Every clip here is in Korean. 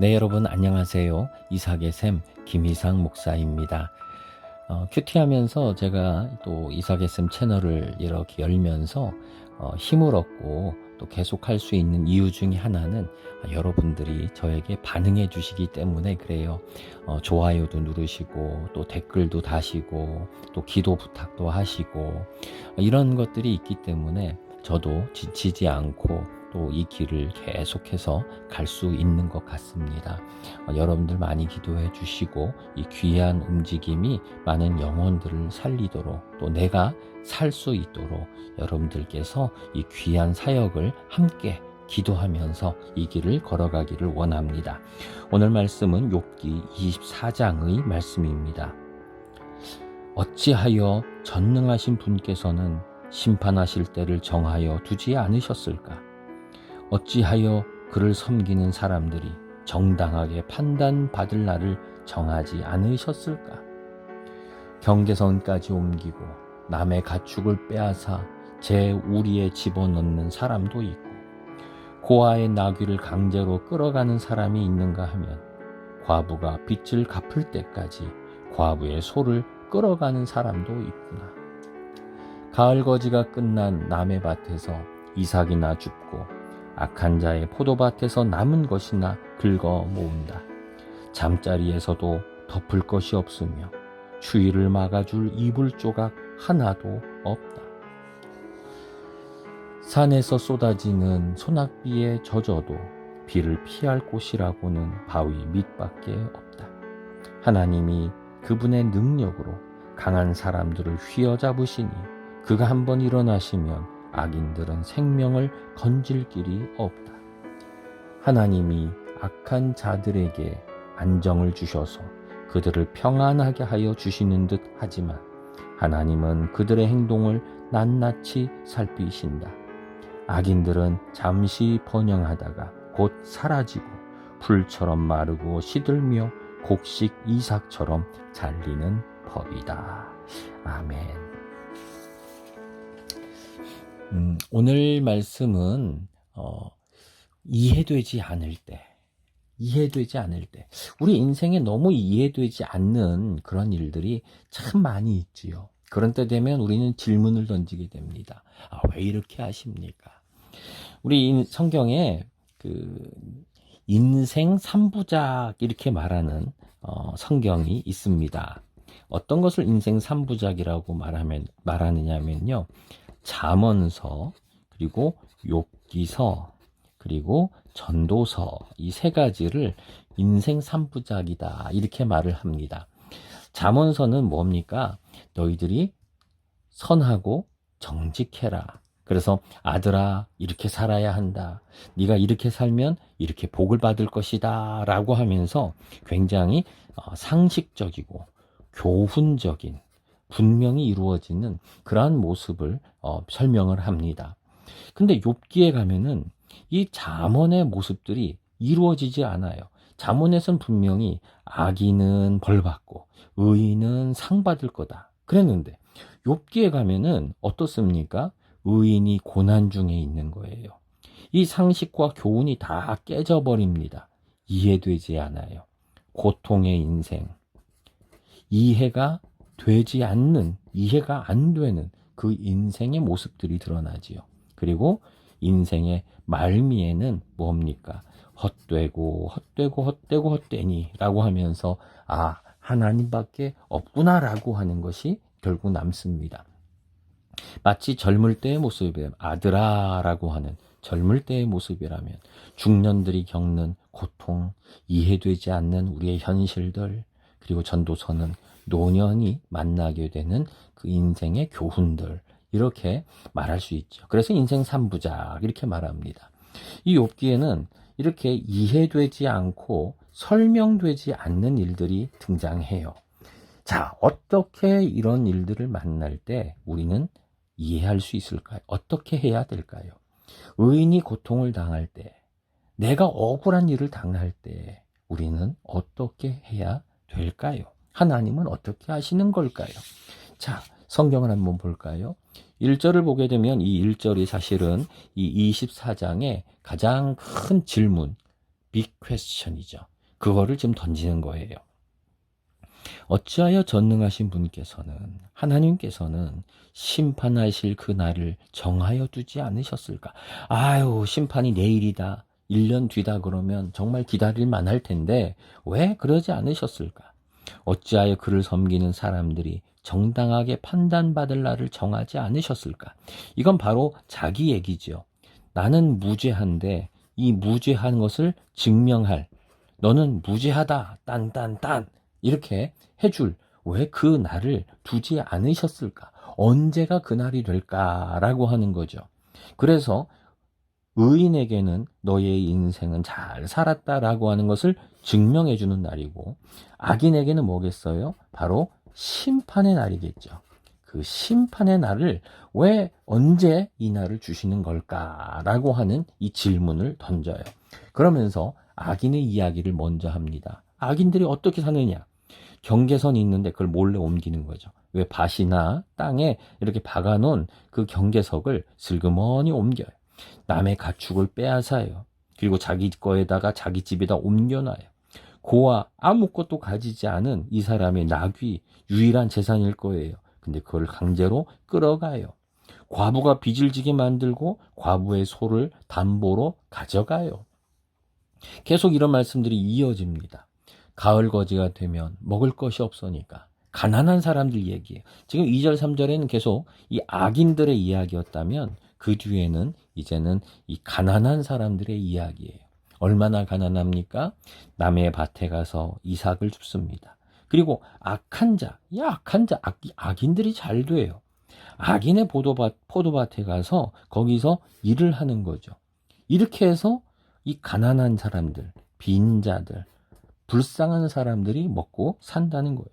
네, 여러분 안녕하세요. 이삭의 샘 김이상 목사입니다. 큐티하면서 제가 또 이삭의 샘 채널을 이렇게 열면서 힘을 얻고 또 계속할 수 있는 이유 중에 하나는 여러분들이 저에게 반응해 주시기 때문에 그래요. 좋아요도 누르시고 또 댓글도 다시고 또 기도 부탁도 하시고 이런 것들이 있기 때문에 저도 지치지 않고 또 이 길을 계속해서 갈 수 있는 것 같습니다. 여러분들 많이 기도해 주시고 이 귀한 움직임이 많은 영혼들을 살리도록 또 내가 살 수 있도록 여러분들께서 이 귀한 사역을 함께 기도하면서 이 길을 걸어가기를 원합니다. 오늘 말씀은 욥기 24장의 말씀입니다. 어찌하여 전능하신 분께서는 심판하실 때를 정하여 두지 않으셨을까? 어찌하여 그를 섬기는 사람들이 정당하게 판단받을 날을 정하지 않으셨을까? 경계선까지 옮기고 남의 가축을 빼앗아 제 우리에 집어넣는 사람도 있고 고아의 나귀를 강제로 끌어가는 사람이 있는가 하면 과부가 빚을 갚을 때까지 과부의 소를 끌어가는 사람도 있구나. 가을거지가 끝난 남의 밭에서 이삭이나 줍고 악한 자의 포도밭에서 남은 것이나 긁어 모은다. 잠자리에서도 덮을 것이 없으며 추위를 막아줄 이불 조각 하나도 없다. 산에서 쏟아지는 소낙비에 젖어도 비를 피할 곳이라고는 바위 밑밖에 없다. 하나님이 그분의 능력으로 강한 사람들을 휘어잡으시니 그가 한번 일어나시면 악인들은 생명을 건질 길이 없다. 하나님이 악한 자들에게 안정을 주셔서 그들을 평안하게 하여 주시는 듯 하지만 하나님은 그들의 행동을 낱낱이 살피신다. 악인들은 잠시 번영하다가 곧 사라지고 풀처럼 마르고 시들며 곡식 이삭처럼 잘리는 법이다. 아멘. 오늘 말씀은 이해되지 않을 때, 우리 인생에 너무 이해되지 않는 그런 일들이 참 많이 있지요. 그런 때 되면 우리는 질문을 던지게 됩니다. 왜 이렇게 하십니까? 우리 성경에 그 인생 3부작 이렇게 말하는 성경이 있습니다. 어떤 것을 인생 3부작이라고 말하느냐면요. 잠언서, 그리고 욥기서, 그리고 전도서 이 세 가지를 인생 3부작이다 이렇게 말을 합니다. 잠언서는 뭡니까? 너희들이 선하고 정직해라. 그래서 아들아 이렇게 살아야 한다. 네가 이렇게 살면 이렇게 복을 받을 것이다 라고 하면서 굉장히 상식적이고 교훈적인 분명히 이루어지는 그러한 모습을 설명을 합니다. 근데 욥기에 가면은 이 잠언의 모습들이 이루어지지 않아요. 잠언에선 분명히 악인은 벌받고 의인은 상 받을 거다 그랬는데 욥기에 가면은 어떻습니까? 의인이 고난 중에 있는 거예요. 이 상식과 교훈이 다 깨져버립니다. 이해되지 않아요. 고통의 인생, 이해가 안 되는 그 인생의 모습들이 드러나지요. 그리고 인생의 말미에는 뭡니까? 헛되니 라고 하면서 하나님밖에 없구나라고 하는 것이 결국 남습니다. 마치 젊을 때의 모습이라면 아들아 라고 하는 젊을 때의 모습이라면 중년들이 겪는 고통, 이해되지 않는 우리의 현실들, 그리고 전도서는 노년이 만나게 되는 그 인생의 교훈들 이렇게 말할 수 있죠. 그래서 인생 3부작 이렇게 말합니다. 이 욥기에는 이렇게 이해되지 않고 설명되지 않는 일들이 등장해요. 자, 어떻게 이런 일들을 만날 때 우리는 이해할 수 있을까요? 어떻게 해야 될까요? 의인이 고통을 당할 때, 내가 억울한 일을 당할 때 우리는 어떻게 해야 될까요? 하나님은 어떻게 하시는 걸까요? 자, 성경을 한번 볼까요? 1절을 보게 되면 이 1절이 사실은 이 24장의 가장 큰 질문, 빅 퀘스천이죠. 그거를 지금 던지는 거예요. 어찌하여 전능하신 분께서는, 하나님께서는 심판하실 그 날을 정하여 두지 않으셨을까? 아유, 심판이 내일이다, 1년 뒤다 그러면 정말 기다릴 만할 텐데 왜 그러지 않으셨을까? 어찌하여 그를 섬기는 사람들이 정당하게 판단받을 날을 정하지 않으셨을까? 이건 바로 자기 얘기죠. 나는 무죄한데 이 무죄한 것을 증명할, 너는 무죄하다, 딴딴딴 이렇게 해줄, 왜 그 날을 두지 않으셨을까? 언제가 그 날이 될까라고 하는 거죠. 그래서 의인에게는 너의 인생은 잘 살았다라고 하는 것을 증명해 주는 날이고, 악인에게는 뭐겠어요? 바로 심판의 날이겠죠. 그 심판의 날을 왜 언제 이 날을 주시는 걸까라고 하는 이 질문을 던져요. 그러면서 악인의 이야기를 먼저 합니다. 악인들이 어떻게 사느냐? 경계선이 있는데 그걸 몰래 옮기는 거죠. 왜 밭이나 땅에 이렇게 박아놓은 그 경계석을 슬그머니 옮겨요. 남의 가축을 빼앗아요. 그리고 자기 거에다가 자기 집에다 옮겨놔요. 고아, 아무것도 가지지 않은 이 사람의 낙이 유일한 재산일 거예요. 근데 그걸 강제로 끌어가요. 과부가 빚을 지게 만들고 과부의 소를 담보로 가져가요. 계속 이런 말씀들이 이어집니다. 가을 거지가 되면 먹을 것이 없으니까 가난한 사람들 얘기예요. 지금 2절 3절에는 계속 이 악인들의 이야기였다면 그 뒤에는 이제는 이 가난한 사람들의 이야기예요. 얼마나 가난합니까? 남의 밭에 가서 이삭을 줍습니다. 그리고 악한 자, 이 악한 자, 악인들이 잘 돼요. 악인의 포도밭에 가서 거기서 일을 하는 거죠. 이렇게 해서 이 가난한 사람들, 빈자들, 불쌍한 사람들이 먹고 산다는 거예요.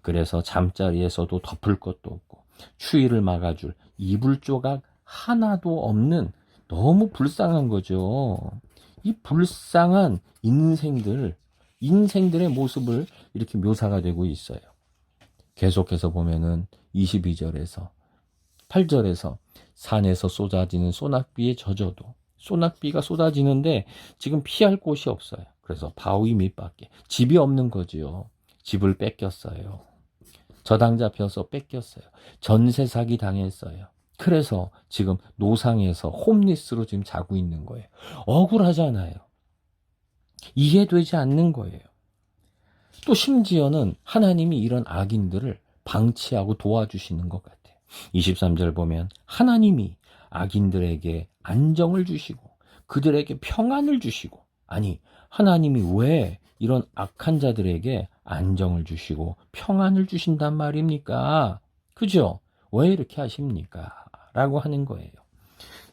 그래서 잠자리에서도 덮을 것도 없고 추위를 막아줄 이불 조각 하나도 없는, 너무 불쌍한 거죠. 이 불쌍한 인생들의 모습을 이렇게 묘사가 되고 있어요. 계속해서 보면은 22절에서 8절에서 산에서 쏟아지는 소낙비에 젖어도, 소낙비가 쏟아지는데 지금 피할 곳이 없어요. 그래서 바위 밑밖에, 집이 없는 거지요. 집을 뺏겼어요. 저당 잡혀서 뺏겼어요. 전세 사기 당했어요. 그래서 지금 노상에서 홈리스로 지금 자고 있는 거예요. 억울하잖아요. 이해되지 않는 거예요. 또 심지어는 하나님이 이런 악인들을 방치하고 도와주시는 것 같아요. 23절 보면 하나님이 악인들에게 안정을 주시고 그들에게 평안을 주시고, 아니 하나님이 왜 이런 악한 자들에게 안정을 주시고 평안을 주신단 말입니까? 그죠? 왜 이렇게 하십니까? 라고 하는 거예요.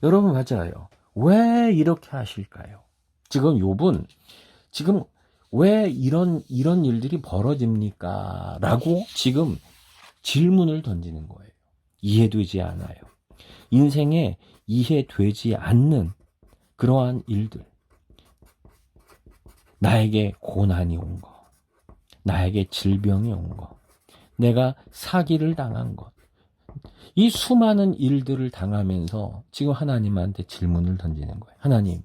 여러분, 맞아요. 왜 이렇게 하실까요? 지금 욥은 지금 왜 이런 일들이 벌어집니까? 라고 지금 질문을 던지는 거예요. 이해되지 않아요. 인생에 이해되지 않는 그러한 일들. 나에게 고난이 온 거, 나에게 질병이 온 거, 내가 사기를 당한 것, 이 수많은 일들을 당하면서 지금 하나님한테 질문을 던지는 거예요. 하나님,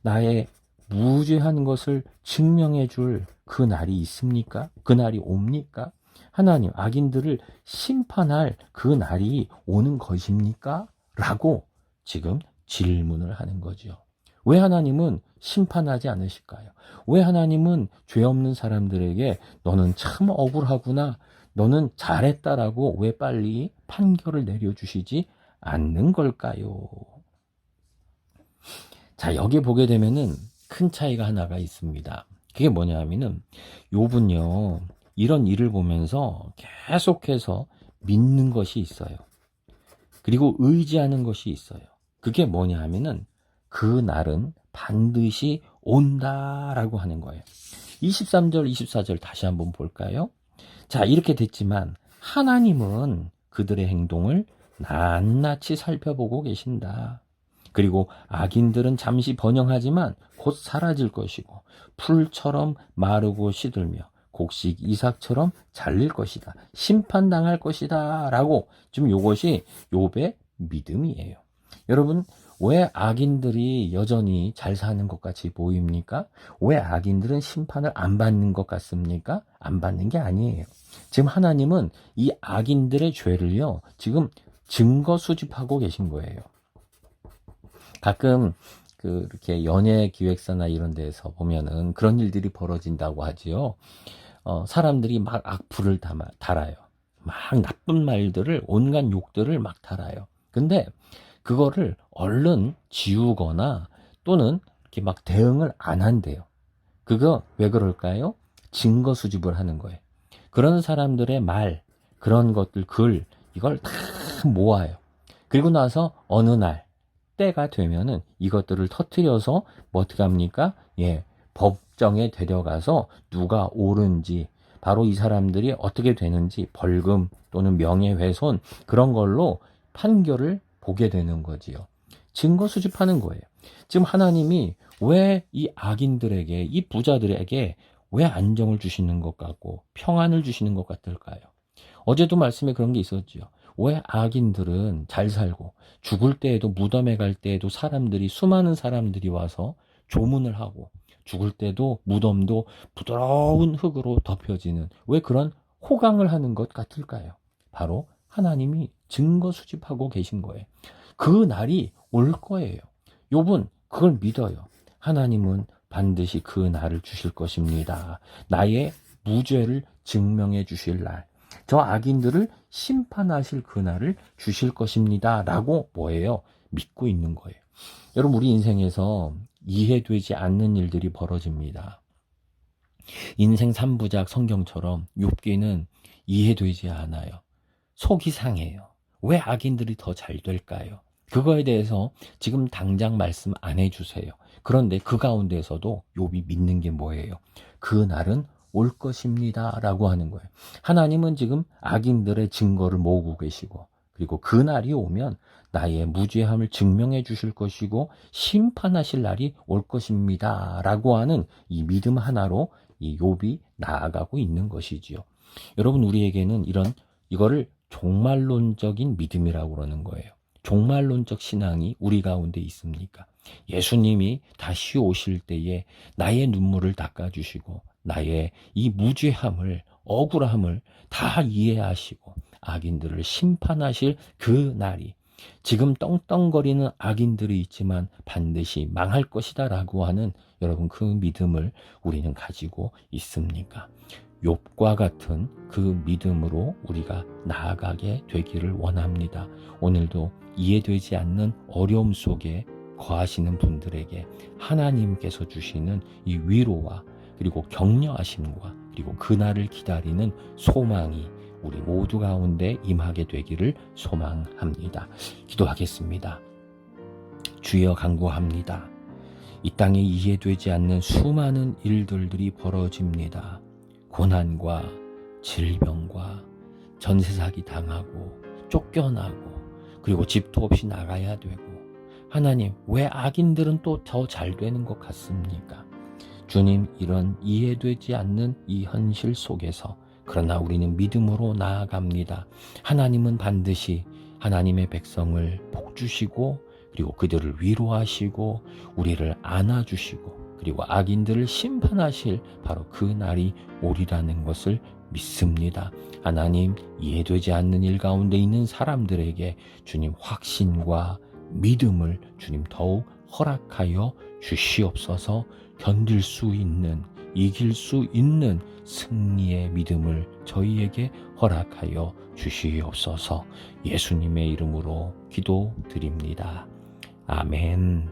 나의 무죄한 것을 증명해 줄 그 날이 있습니까? 그 날이 옵니까? 하나님, 악인들을 심판할 그 날이 오는 것입니까? 라고 지금 질문을 하는 거죠. 왜 하나님은 심판하지 않으실까요? 왜 하나님은 죄 없는 사람들에게 너는 참 억울하구나, 너는 잘했다라고 왜 빨리 판결을 내려주시지 않는 걸까요? 자, 여기 보게 되면은 큰 차이가 하나가 있습니다. 그게 뭐냐 하면은 욥은요, 이런 일을 보면서 계속해서 믿는 것이 있어요. 그리고 의지하는 것이 있어요. 그게 뭐냐 하면은 그 날은 반드시 온다라고 하는 거예요. 23절, 24절 다시 한번 볼까요? 자, 이렇게 됐지만 하나님은 그들의 행동을 낱낱이 살펴보고 계신다. 그리고 악인들은 잠시 번영하지만 곧 사라질 것이고 풀처럼 마르고 시들며 곡식 이삭처럼 잘릴 것이다. 심판당할 것이다. 라고 지금 이것이 욥의 믿음이에요. 여러분, 왜 악인들이 여전히 잘 사는 것 같이 보입니까? 왜 악인들은 심판을 안 받는 것 같습니까? 안 받는 게 아니에요. 지금 하나님은 이 악인들의 죄를요, 지금 증거 수집하고 계신 거예요. 가끔 이렇게 연예 기획사나 이런 데서 보면은 그런 일들이 벌어진다고 하지요. 사람들이 막 악플을 달아요. 막 나쁜 말들을, 온갖 욕들을 막 달아요. 근데 그거를 얼른 지우거나 또는 이렇게 막 대응을 안 한대요. 그거 왜 그럴까요? 증거 수집을 하는 거예요. 그런 사람들의 말, 그런 것들, 글, 이걸 다 모아요. 그리고 나서 어느 날, 때가 되면은 이것들을 터뜨려서 뭐 어떻게 합니까? 예, 법정에 데려가서 누가 옳은지, 바로 이 사람들이 어떻게 되는지 벌금 또는 명예훼손 그런 걸로 판결을 보게 되는 거지요. 증거 수집하는 거예요. 지금 하나님이 왜 이 악인들에게, 이 부자들에게 왜 안정을 주시는 것 같고 평안을 주시는 것 같을까요? 어제도 말씀에 그런 게 있었죠. 왜 악인들은 잘 살고 죽을 때에도, 무덤에 갈 때에도 수많은 사람들이 와서 조문을 하고, 죽을 때도 무덤도 부드러운 흙으로 덮여지는, 왜 그런 호강을 하는 것 같을까요? 바로 하나님이 증거 수집하고 계신 거예요. 그 날이 올 거예요. 욥은 그걸 믿어요. 하나님은 반드시 그 날을 주실 것입니다. 나의 무죄를 증명해 주실 날, 저 악인들을 심판하실 그날을 주실 것입니다. 라고 뭐예요? 믿고 있는 거예요. 여러분, 우리 인생에서 이해되지 않는 일들이 벌어집니다. 인생 3부작 성경처럼 욥기는 이해되지 않아요. 속이 상해요. 왜 악인들이 더 잘 될까요? 그거에 대해서 지금 당장 말씀 안 해주세요. 그런데 그 가운데서도 욥이 믿는 게 뭐예요? 그 날은 올 것입니다 라고 하는 거예요. 하나님은 지금 악인들의 증거를 모으고 계시고, 그리고 그 날이 오면 나의 무죄함을 증명해 주실 것이고 심판하실 날이 올 것입니다 라고 하는 이 믿음 하나로 이 욥이 나아가고 있는 것이지요. 여러분, 우리에게는 이거를 종말론적인 믿음이라고 그러는 거예요. 종말론적 신앙이 우리 가운데 있습니까? 예수님이 다시 오실 때에 나의 눈물을 닦아주시고 나의 이 무죄함을, 억울함을 다 이해하시고 악인들을 심판하실 그 날이, 지금 떵떵거리는 악인들이 있지만 반드시 망할 것이다 라고 하는 여러분 그 믿음을 우리는 가지고 있습니까? 욥과 같은 그 믿음으로 우리가 나아가게 되기를 원합니다. 오늘도 이해되지 않는 어려움 속에 거하시는 분들에게 하나님께서 주시는 이 위로와 그리고 격려하심과 그리고 그날을 기다리는 소망이 우리 모두 가운데 임하게 되기를 소망합니다. 기도하겠습니다. 주여, 간구합니다. 이 땅에 이해되지 않는 수많은 일들이 벌어집니다. 고난과 질병과 전세사기 당하고 쫓겨나고 그리고 집도 없이 나가야 되고, 하나님, 왜 악인들은 또 더 잘 되는 것 같습니까? 주님, 이런 이해되지 않는 이 현실 속에서 그러나 우리는 믿음으로 나아갑니다. 하나님은 반드시 하나님의 백성을 복주시고 그리고 그들을 위로하시고 우리를 안아주시고 그리고 악인들을 심판하실 바로 그 날이 오리라는 것을 믿습니다. 하나님, 이해되지 않는 일 가운데 있는 사람들에게 주님 확신과 믿음을 주님 더욱 허락하여 주시옵소서. 견딜 수 있는, 이길 수 있는 승리의 믿음을 저희에게 허락하여 주시옵소서. 예수님의 이름으로 기도드립니다. 아멘.